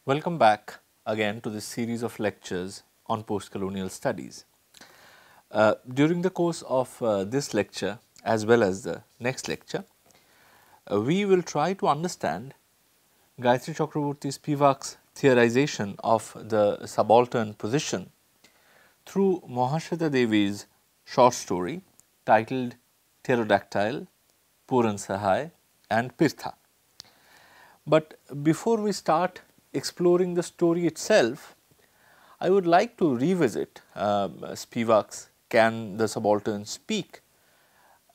Welcome back again to this series of lectures on postcolonial studies. During the course of this lecture as well as the next lecture, we will try to understand Gayatri Chakraborty Spivak's theorization of the subaltern position through Mahasweta Devi's short story titled Pterodactyl, Puran Sahai and Pirtha. But before we start exploring the story itself, I would like to revisit Spivak's Can the Subaltern Speak,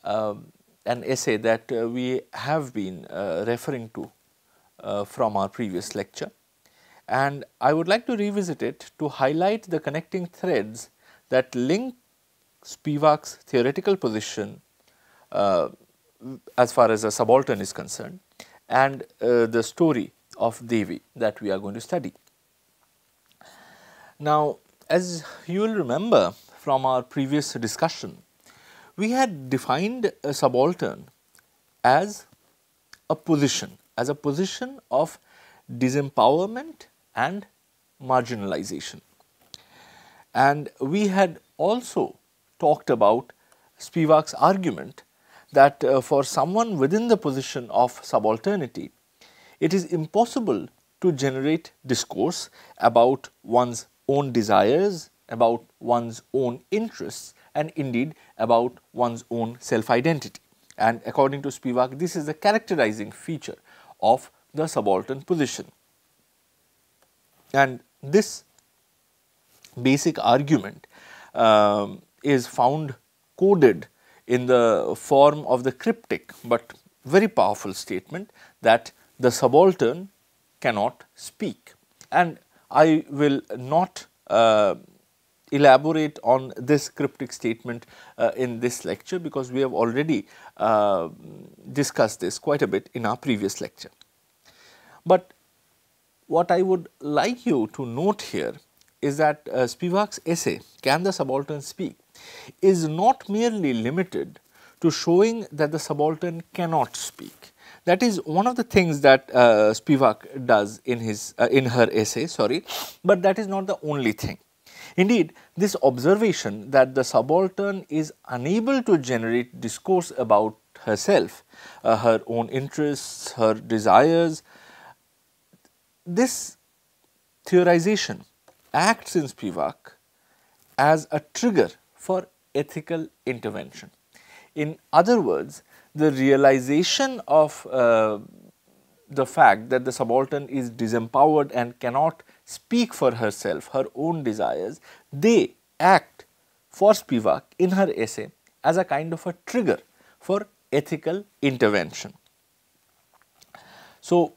an essay that we have been referring to from our previous lecture, and I would like to revisit it to highlight the connecting threads that link Spivak's theoretical position as far as a subaltern is concerned and the story of Devi that we are going to study. Now, as you will remember from our previous discussion, we had defined a subaltern as a position of disempowerment and marginalization. And we had also talked about Spivak's argument that for someone within the position of subalternity, it is impossible to generate discourse about one's own desires, about one's own interests, and indeed about one's own self-identity. And according to Spivak, this is the characterizing feature of the subaltern position. And this basic argument is found coded in the form of the cryptic but very powerful statement that the subaltern cannot speak. And I will not elaborate on this cryptic statement in this lecture, because we have already discussed this quite a bit in our previous lecture. But what I would like you to note here is that Spivak's essay, Can the Subaltern Speak, is not merely limited to showing that the subaltern cannot speak. That is one of the things that Spivak does in his in her essay, but that is not the only thing. Indeed, this observation that the subaltern is unable to generate discourse about herself, her own interests, her desires, this theorization acts in Spivak as a trigger for ethical intervention. In other words, the realization of the fact that the subaltern is disempowered and cannot speak for herself, her own desires, they act for Spivak in her essay as a kind of a trigger for ethical intervention. So,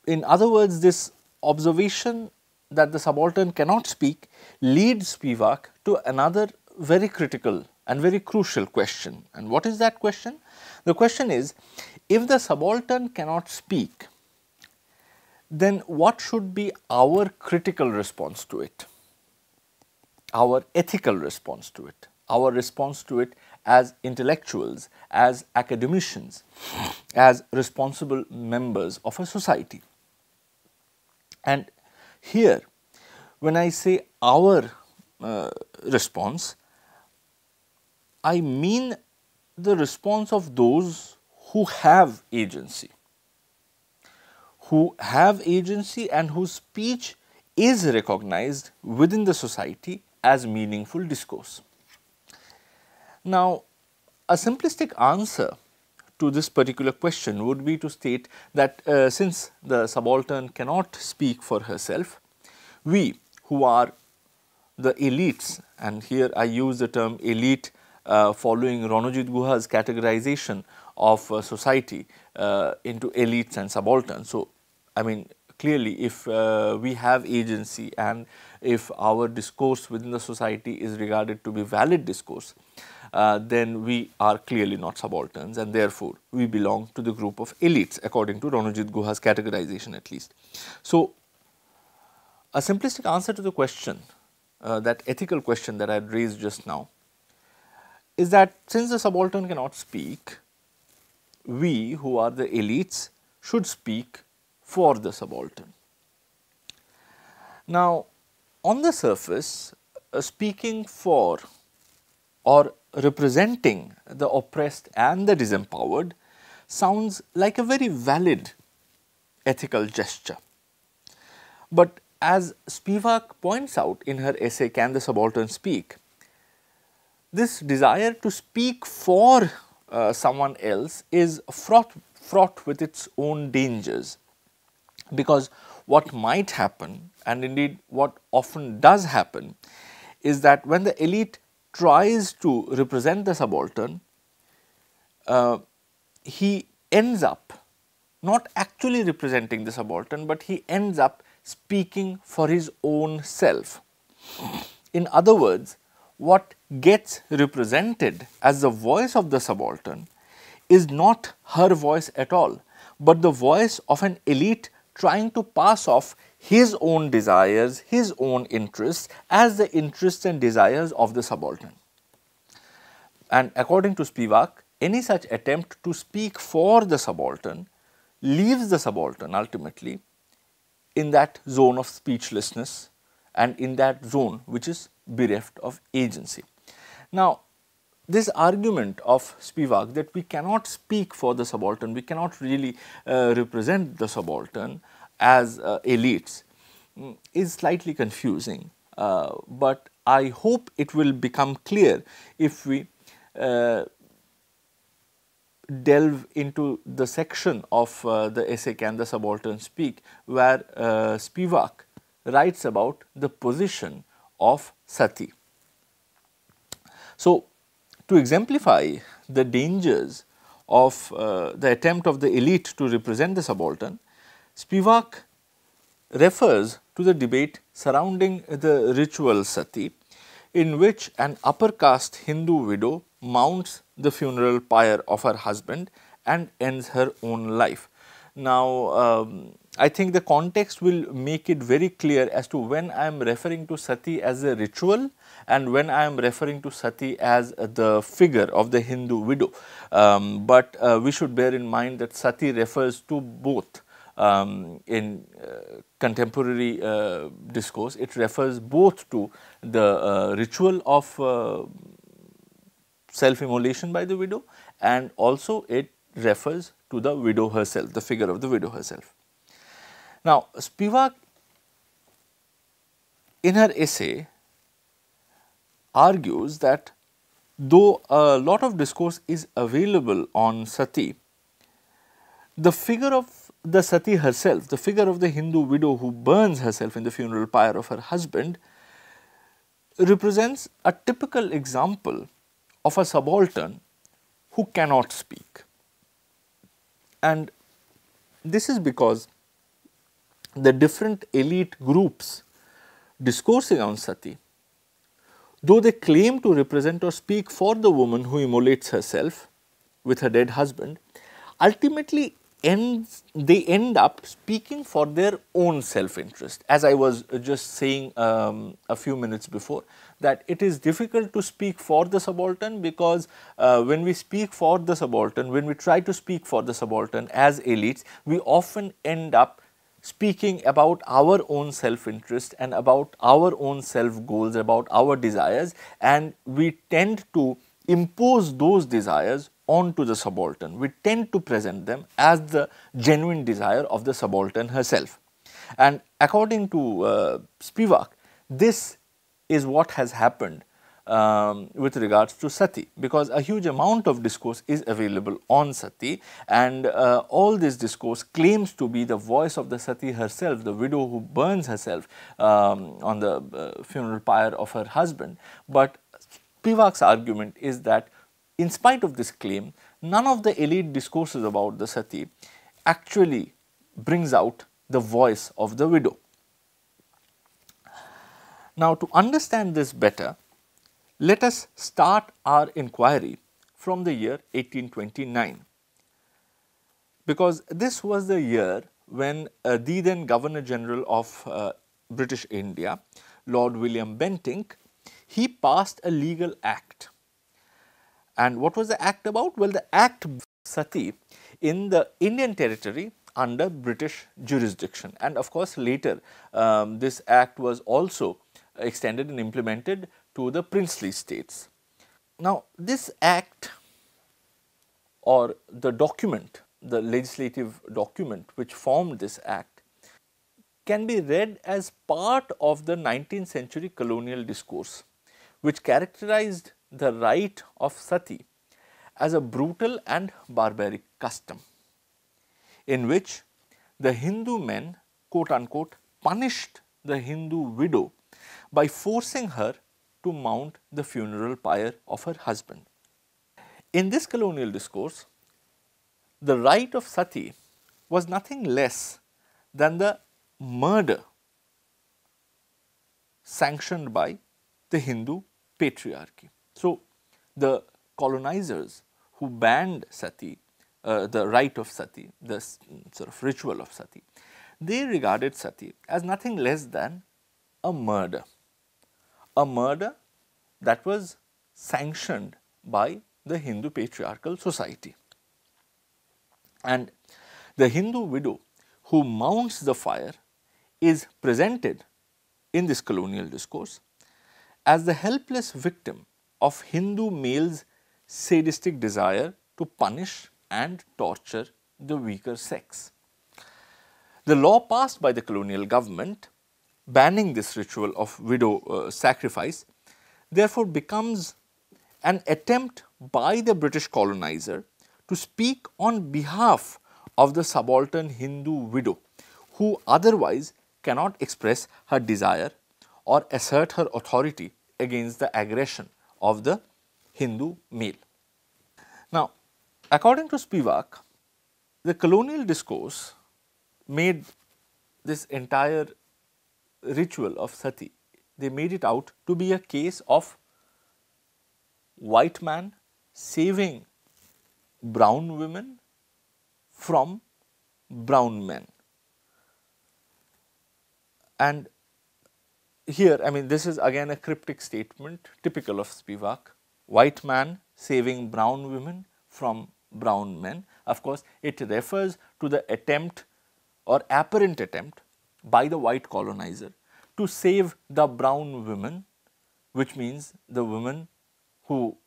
in other words, this observation that the subaltern cannot speak leads Spivak to another very critical and very crucial question. And what is that question? The question is, if the subaltern cannot speak, then what should be our critical response to it, our ethical response to it, our response to it as intellectuals, as academicians, as responsible members of a society? And here, when I say our response, I mean the response of those who have agency, and whose speech is recognized within the society as meaningful discourse. Now, a simplistic answer to this particular question would be to state that since the subaltern cannot speak for herself, we who are the elites, and here I use the term elite following Ranojit Guha's categorization of society into elites and subalterns. So, I mean, clearly if we have agency and if our discourse within the society is regarded to be valid discourse, then we are clearly not subalterns, and therefore, we belong to the group of elites according to Ranojit Guha's categorization at least. So, A simplistic answer to the question, that ethical question that I had raised just now, is that since the subaltern cannot speak, we who are the elites should speak for the subaltern. Now, on the surface, speaking for or representing the oppressed and the disempowered sounds like a very valid ethical gesture. But as Spivak points out in her essay, Can the Subaltern Speak?, this desire to speak for someone else is fraught with its own dangers, because what might happen, and indeed what often does happen, is that when the elite tries to represent the subaltern, he ends up not actually representing the subaltern, but he ends up speaking for his own self. In other words, what gets represented as the voice of the subaltern is not her voice at all, but the voice of an elite trying to pass off his own desires, his own interests as the interests and desires of the subaltern. And according to Spivak, any such attempt to speak for the subaltern leaves the subaltern ultimately in that zone of speechlessness and in that zone which is bereft of agency. Now, this argument of Spivak that we cannot speak for the subaltern, we cannot really represent the subaltern as elites, is slightly confusing, but I hope it will become clear if we delve into the section of the essay Can the Subaltern Speak, where Spivak writes about the position of sati. So, to exemplify the dangers of the attempt of the elite to represent the subaltern, Spivak refers to the debate surrounding the ritual sati, in which an upper caste Hindu widow mounts the funeral pyre of her husband and ends her own life. Now, I think the context will make it very clear as to when I am referring to sati as a ritual and when I am referring to sati as the figure of the Hindu widow. But we should bear in mind that sati refers to both. In contemporary discourse, it refers both to the ritual of self-immolation by the widow, and also it refers to the widow herself, the figure of the widow herself. Now, Spivak in her essay argues that though a lot of discourse is available on sati, the figure of the sati herself, the figure of the Hindu widow who burns herself in the funeral pyre of her husband, represents a typical example of a subaltern who cannot speak. And this is because the different elite groups discoursing on sati, though they claim to represent or speak for the woman who immolates herself with her dead husband, ultimately they end up speaking for their own self-interest. As I was just saying a few minutes before, that it is difficult to speak for the subaltern, because when we speak for the subaltern, when we try to speak for the subaltern as elites, we often end up speaking about our own self-interest and about our own self-goals, about our desires, and we tend to impose those desires onto the subaltern. We tend to present them as the genuine desire of the subaltern herself. And according to Spivak, this is what has happened with regards to sati, because a huge amount of discourse is available on sati, and all this discourse claims to be the voice of the sati herself, the widow who burns herself on the funeral pyre of her husband. But Spivak's argument is that in spite of this claim, none of the elite discourses about the sati actually brings out the voice of the widow. Now, to understand this better, let us start our inquiry from the year 1829, because this was the year when the then Governor General of British India, Lord William Bentinck, he passed a legal act. And what was the act about? Well, the act sati in the Indian territory under British jurisdiction, and of course later this act was also extended and implemented to the princely states. Now, this act or the document, the legislative document which formed this act, can be read as part of the 19th century colonial discourse, which characterized the rite of sati as a brutal and barbaric custom, in which the Hindu men, quote unquote, punished the Hindu widow by forcing her to mount the funeral pyre of her husband. In this colonial discourse, the rite of sati was nothing less than the murder sanctioned by the Hindu patriarchy. So, the colonizers who banned sati, the rite of sati, the sort of ritual of sati, they regarded sati as nothing less than a murder that was sanctioned by the Hindu patriarchal society. And the Hindu widow who mounts the fire is presented in this colonial discourse as the helpless victim of Hindu males' sadistic desire to punish and torture the weaker sex. The law passed by the colonial government banning this ritual of widow sacrifice therefore becomes an attempt by the British colonizer to speak on behalf of the subaltern Hindu widow, who otherwise cannot express her desire or assert her authority against the aggression of the Hindu male. Now, according to Spivak, the colonial discourse made this entire ritual of sati, they made it out to be a case of white man saving brown women from brown men. And here, I mean, this is again a cryptic statement typical of Spivak, white man saving brown women from brown men. Of course, it refers to the attempt or apparent attempt by the white colonizer to save the brown women, which means the women who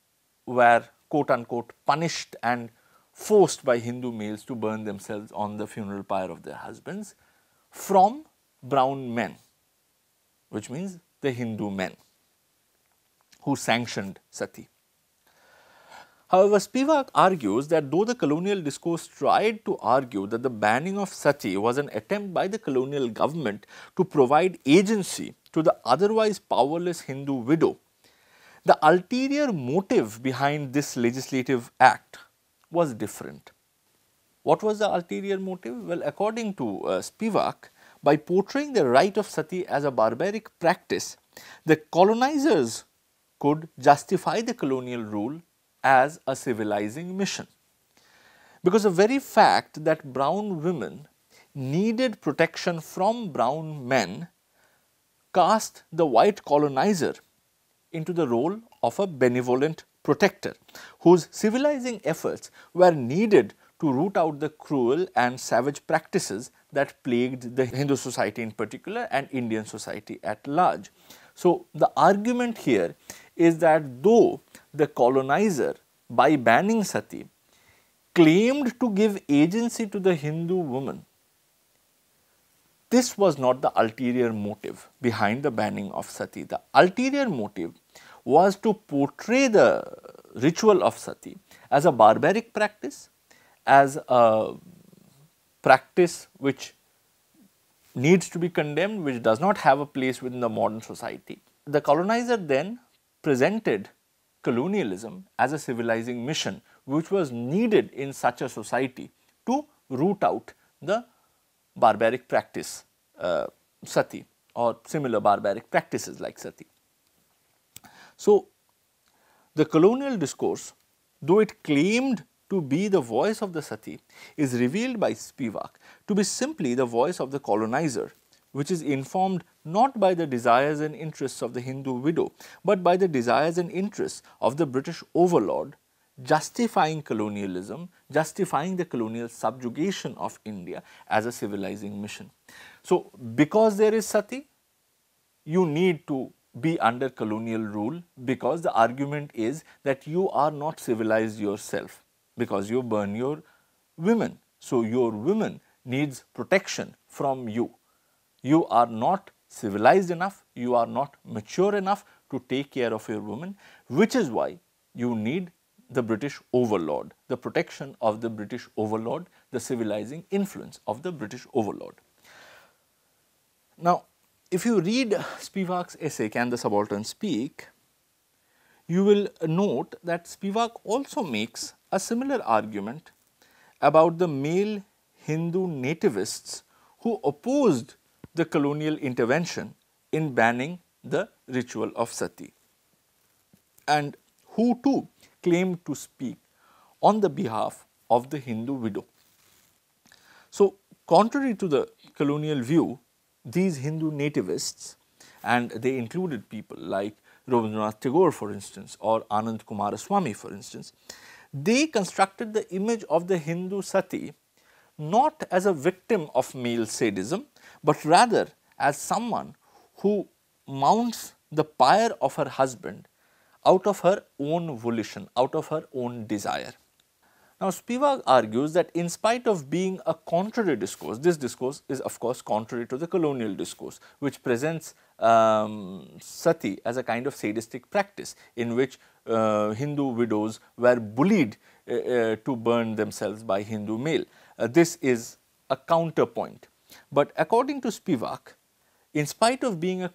were quote unquote punished and forced by Hindu males to burn themselves on the funeral pyre of their husbands, from brown men, which means the Hindu men who sanctioned sati. However, Spivak argues that though the colonial discourse tried to argue that the banning of sati was an attempt by the colonial government to provide agency to the otherwise powerless Hindu widow, the ulterior motive behind this legislative act was different. What was the ulterior motive? Well, according to Spivak, by portraying the rite of sati as a barbaric practice, the colonizers could justify the colonial rule as a civilizing mission. Because the very fact that brown women needed protection from brown men cast the white colonizer into the role of a benevolent protector, whose civilizing efforts were needed to root out the cruel and savage practices that plagued the Hindu society in particular and Indian society at large. So, the argument here is that though the colonizer, by banning sati, claimed to give agency to the Hindu woman, this was not the ulterior motive behind the banning of sati. The ulterior motive was to portray the ritual of sati as a barbaric practice, as a practice which needs to be condemned, which does not have a place within the modern society. The colonizer then presented colonialism as a civilizing mission, which was needed in such a society to root out the barbaric practice sati or similar barbaric practices like sati. So, the colonial discourse, though it claimed to be the voice of the sati, is revealed by Spivak to be simply the voice of the colonizer, which is informed not by the desires and interests of the Hindu widow, but by the desires and interests of the British overlord, justifying colonialism, justifying the colonial subjugation of India as a civilizing mission. So, because there is sati, you need to be under colonial rule, because the argument is that you are not civilized yourself, because you burn your women. So, your women needs protection from you. You are not civilized enough, you are not mature enough to take care of your women, which is why you need the British overlord, the protection of the British overlord, the civilizing influence of the British overlord. Now, if you read Spivak's essay, Can the Subaltern Speak?, you will note that Spivak also makes a similar argument about the male Hindu nativists who opposed the colonial intervention in banning the ritual of sati, and who too claimed to speak on the behalf of the Hindu widow. So, contrary to the colonial view, these Hindu nativists, and they included people like Rabindranath Tagore, for instance, or Anand Kumaraswamy, for instance, they constructed the image of the Hindu sati not as a victim of male sadism, but rather as someone who mounts the pyre of her husband out of her own volition, out of her own desire. Now, Spivak argues that in spite of being a contrary discourse, this discourse is of course contrary to the colonial discourse, which presents sati as a kind of sadistic practice in which Hindu widows were bullied to burn themselves by Hindu male. This is a counterpoint. But according to Spivak, in spite of being a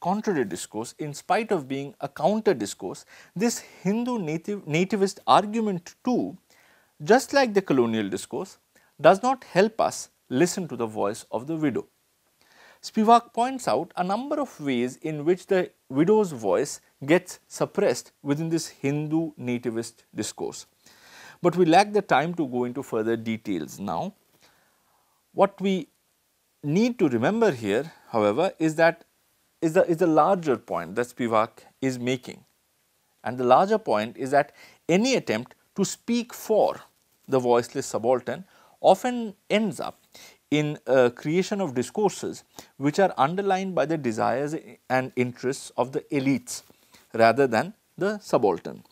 contrary discourse, in spite of being a counter discourse, this Hindu nativist argument too, just like the colonial discourse, does not help us listen to the voice of the widow. Spivak points out a number of ways in which the widow's voice gets suppressed within this Hindu nativist discourse. But we lack the time to go into further details now. What we need to remember here, however, is that is the larger point that Spivak is making, and the larger point is that any attempt to speak for the voiceless subaltern often ends up in creation of discourses which are underlined by the desires and interests of the elites rather than the subaltern.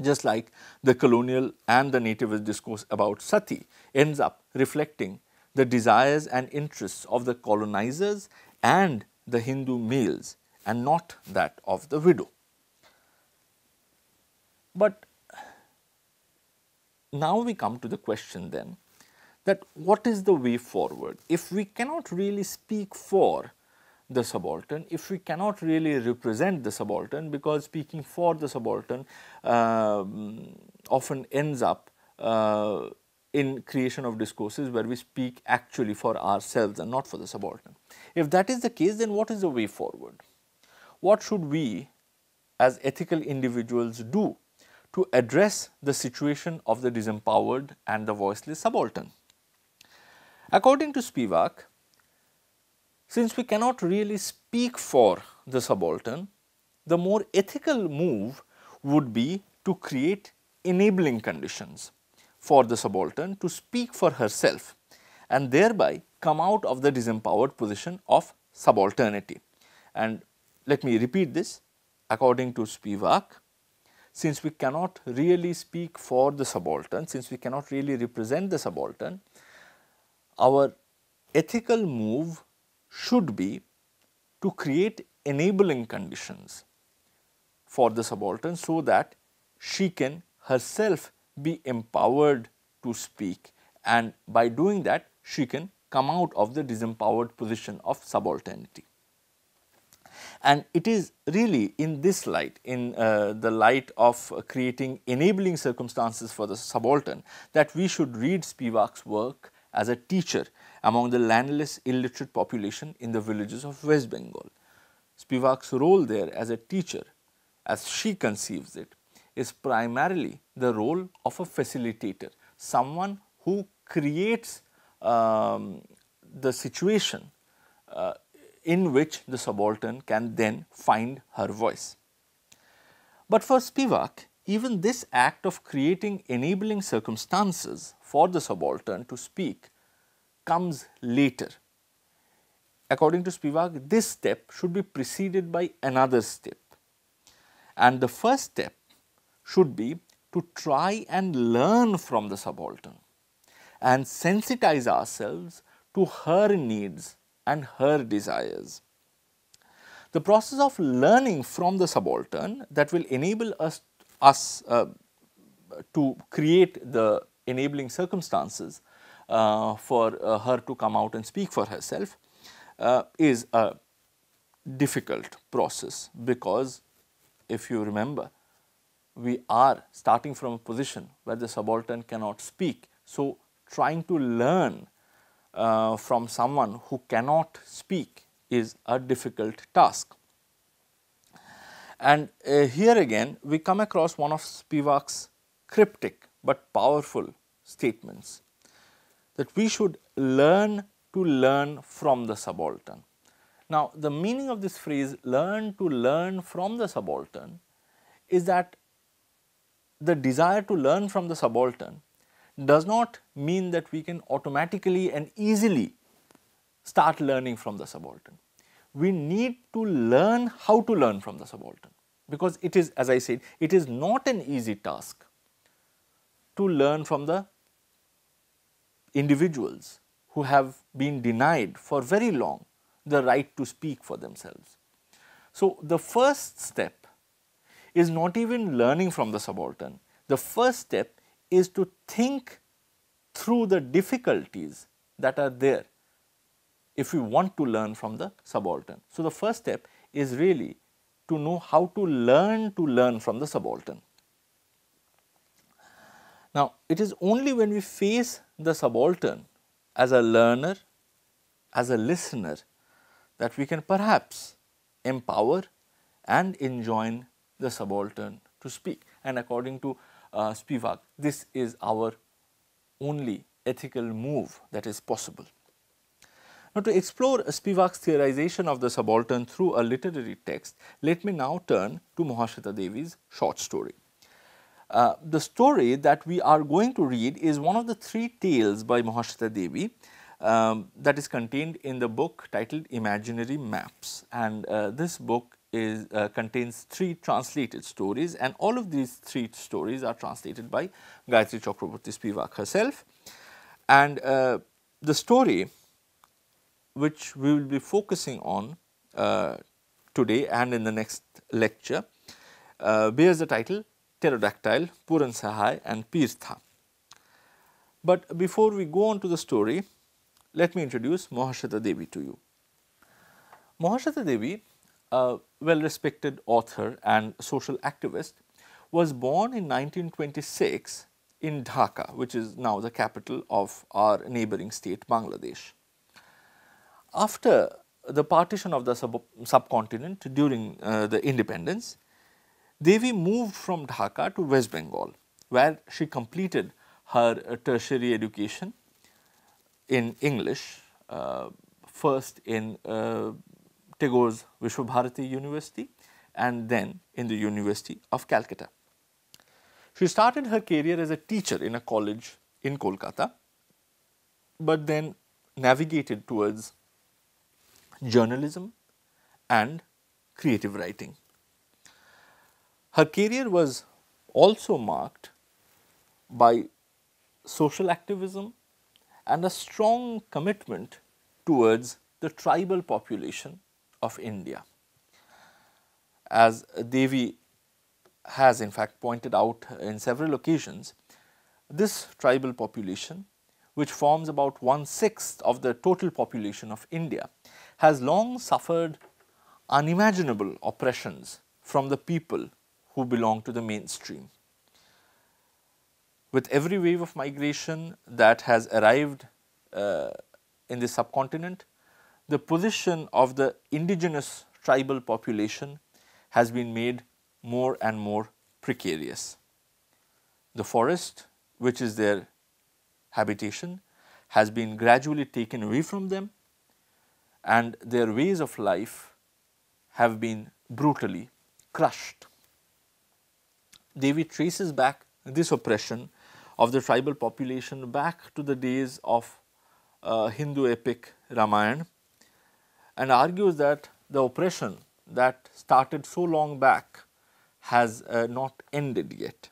Just like the colonial and the nativist discourse about sati ends up reflecting the desires and interests of the colonizers and the Hindu males, and not that of the widow. But now we come to the question then, that what is the way forward? If we cannot really speak for the subaltern, if we cannot really represent the subaltern, because speaking for the subaltern often ends up in creation of discourses where we speak actually for ourselves and not for the subaltern. If that is the case, then what is the way forward? What should we as ethical individuals do to address the situation of the disempowered and the voiceless subaltern? According to Spivak, since we cannot really speak for the subaltern, the more ethical move would be to create enabling conditions for the subaltern to speak for herself and thereby come out of the disempowered position of subalternity. And let me repeat this, according to Spivak, since we cannot really speak for the subaltern, since we cannot really represent the subaltern, our ethical move should be to create enabling conditions for the subaltern so that she can herself be empowered to speak, and by doing that she can come out of the disempowered position of subalternity. And it is really in this light, in the light of creating enabling circumstances for the subaltern, that we should read Spivak's work as a teacher among the landless illiterate population in the villages of West Bengal. Spivak's role there as a teacher, as she conceives it, is primarily the role of a facilitator, someone who creates the situation in which the subaltern can then find her voice. But for Spivak, even this act of creating enabling circumstances for the subaltern to speak comes later. According to Spivak, this step should be preceded by another step. And the first step should be to try and learn from the subaltern and sensitize ourselves to her needs and her desires. The process of learning from the subaltern that will enable us to create the enabling circumstances for her to come out and speak for herself is a difficult process, because if you remember, we are starting from a position where the subaltern cannot speak. So, trying to learn from someone who cannot speak is a difficult task. And here again we come across one of Spivak's cryptic but powerful statements, that we should learn to learn from the subaltern. Now, the meaning of this phrase, learn to learn from the subaltern, is that the desire to learn from the subaltern does not mean that we can automatically and easily start learning from the subaltern. We need to learn how to learn from the subaltern, because it is, as I said, it is not an easy task to learn from the individuals who have been denied for very long the right to speak for themselves. So, the first step is not even learning from the subaltern. The first step is to think through the difficulties that are there if we want to learn from the subaltern. So, the first step is really to know how to learn from the subaltern. Now, it is only when we face the subaltern as a learner, as a listener, that we can perhaps empower and enjoin the subaltern to speak. And according to Spivak, this is our only ethical move that is possible. Now, to explore Spivak's theorization of the subaltern through a literary text, let me now turn to Mahasweta Devi's short story. The story that we are going to read is one of the 3 tales by Mahasweta Devi that is contained in the book titled Imaginary Maps, and this book is contains 3 translated stories, and all of these 3 stories are translated by Gayatri Chakraborty Spivak herself. And the story which we will be focusing on today and in the next lecture bears the title Pterodactyl, Puran Sahai and Pirtha. But before we go on to the story, let me introduce Mahasweta Devi to you. Mahasweta Devi, a well respected author and social activist, was born in 1926 in Dhaka, which is now the capital of our neighboring state Bangladesh. After the partition of the subcontinent during the independence, Devi moved from Dhaka to West Bengal, where she completed her tertiary education in English, first in Tagore's Vishwabharati University and then in the University of Calcutta. She started her career as a teacher in a college in Kolkata, but then navigated towards journalism and creative writing. Her career was also marked by social activism and a strong commitment towards the tribal population of India. As Devi has in fact pointed out in several occasions, this tribal population, which forms about 1/6 of the total population of India, has long suffered unimaginable oppressions from the people who belong to the mainstream. With every wave of migration that has arrived in the subcontinent, the position of the indigenous tribal population has been made more and more precarious. The forest, which is their habitation, has been gradually taken away from them, and their ways of life have been brutally crushed. Devi traces back this oppression of the tribal population back to the days of Hindu epic Ramayana, and argues that the oppression that started so long back has not ended yet.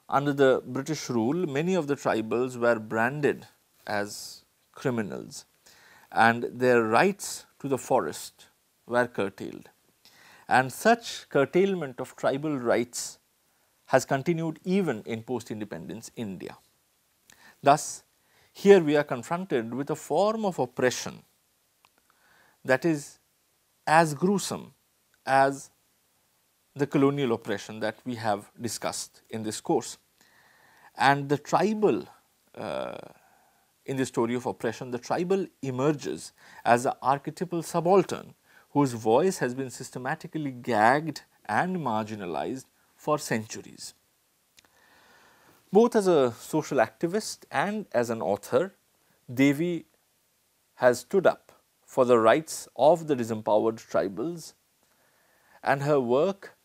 Under the British rule, many of the tribals were branded as criminals, and their rights to the forest were curtailed. And such curtailment of tribal rights has continued even in post-independence India. Thus, here we are confronted with a form of oppression that is as gruesome as the colonial oppression that we have discussed in this course. And the tribal, in the story of oppression, the tribal emerges as an archetypal subaltern whose voice has been systematically gagged and marginalized for centuries. Both as a social activist and as an author, Devi has stood up for the rights of the disempowered tribals, and her work,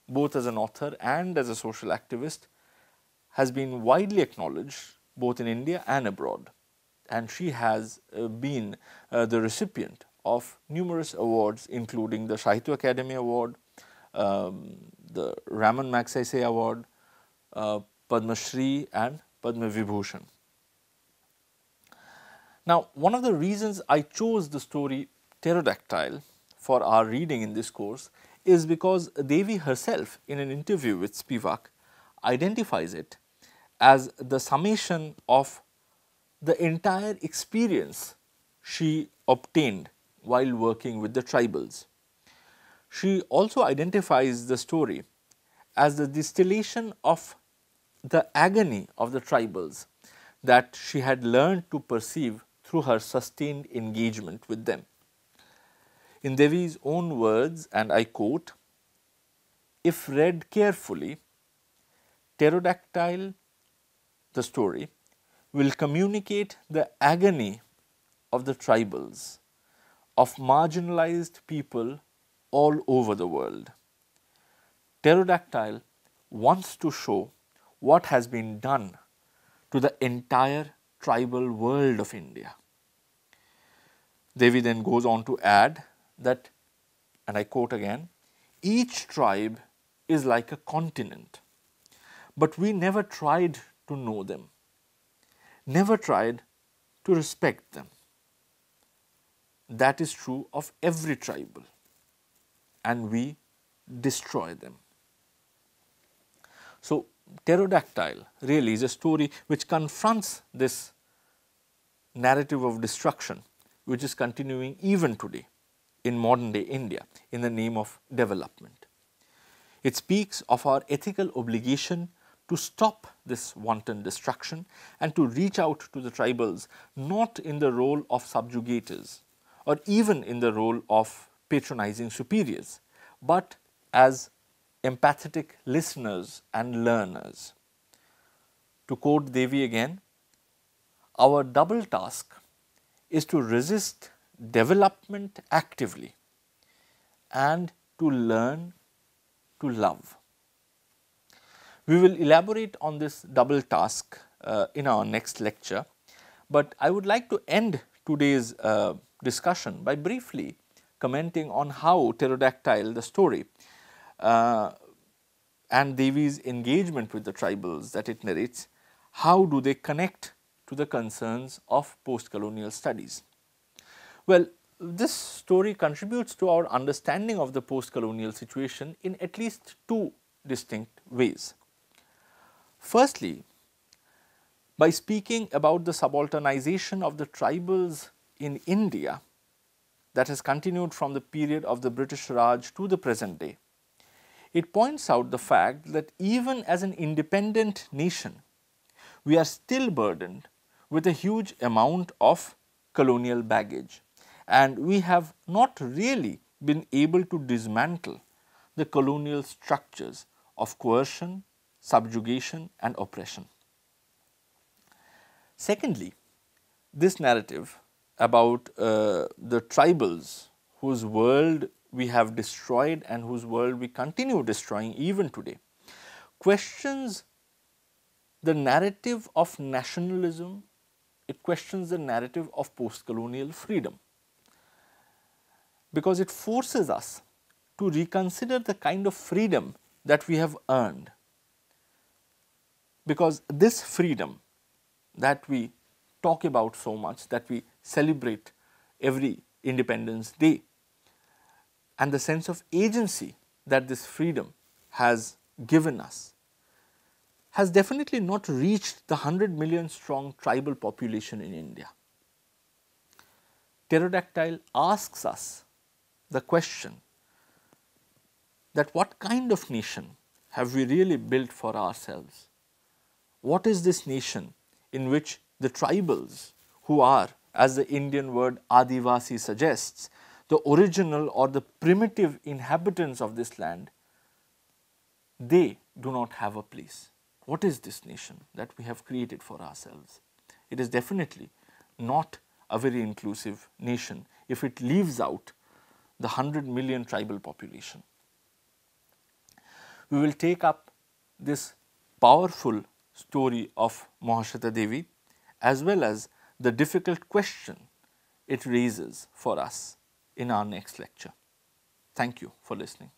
both as an author and as a social activist, has been widely acknowledged both in India and abroad, and she has been the recipient of numerous awards, including the Sahitya Akademi Award, the Raman Magsaysay Award, Padma Shri and Padma Vibhushan. Now, one of the reasons I chose the story Pterodactyl for our reading in this course is because Devi herself, in an interview with Spivak, identifies it as the summation of the entire experience she obtained while working with the tribals. She also identifies the story as the distillation of the agony of the tribals that she had learned to perceive through her sustained engagement with them. In Devi's own words, and I quote, "If read carefully, Pterodactyl, the story, will communicate the agony of the tribals, of marginalized people all over the world. Pterodactyl wants to show what has been done to the entire tribal world of India." Devi then goes on to add that, and I quote again, "Each tribe is like a continent, but we never tried to know them, never tried to respect them. That is true of every tribal, and we destroy them." So, Pterodactyl really is a story which confronts this narrative of destruction, which is continuing even today in modern day India in the name of development. It speaks of our ethical obligation to stop this wanton destruction and to reach out to the tribals, not in the role of subjugators or even in the role of patronizing superiors, but as empathetic listeners and learners. To quote Devi again, "Our double task is to resist development actively and to learn to love." We will elaborate on this double task in our next lecture, but I would like to end today's discussion by briefly commenting on how Pterodactyl, the story, and Devi's engagement with the tribals that it narrates, how do they connect to the concerns of post-colonial studies? Well, this story contributes to our understanding of the post-colonial situation in at least two distinct ways. Firstly, by speaking about the subalternization of the tribals in India that has continued from the period of the British Raj to the present day, it points out the fact that even as an independent nation, we are still burdened with a huge amount of colonial baggage, and we have not really been able to dismantle the colonial structures of coercion, subjugation and oppression. Secondly, this narrative about the tribals whose world we have destroyed and whose world we continue destroying even today, questions the narrative of nationalism, it questions the narrative of post-colonial freedom, because it forces us to reconsider the kind of freedom that we have earned. Because this freedom that we talk about so much, that we celebrate every Independence Day, and the sense of agency that this freedom has given us, has definitely not reached the 100 million strong tribal population in India. Pterodactyl asks us the question that what kind of nation have we really built for ourselves? What is this nation in which the tribals, who are, as the Indian word Adivasi suggests, the original or the primitive inhabitants of this land, they do not have a place? What is this nation that we have created for ourselves? It is definitely not a very inclusive nation if it leaves out the 100 million tribal population. We will take up this powerful story of Mahasweta Devi as well as the difficult question it raises for us in our next lecture. Thank you for listening.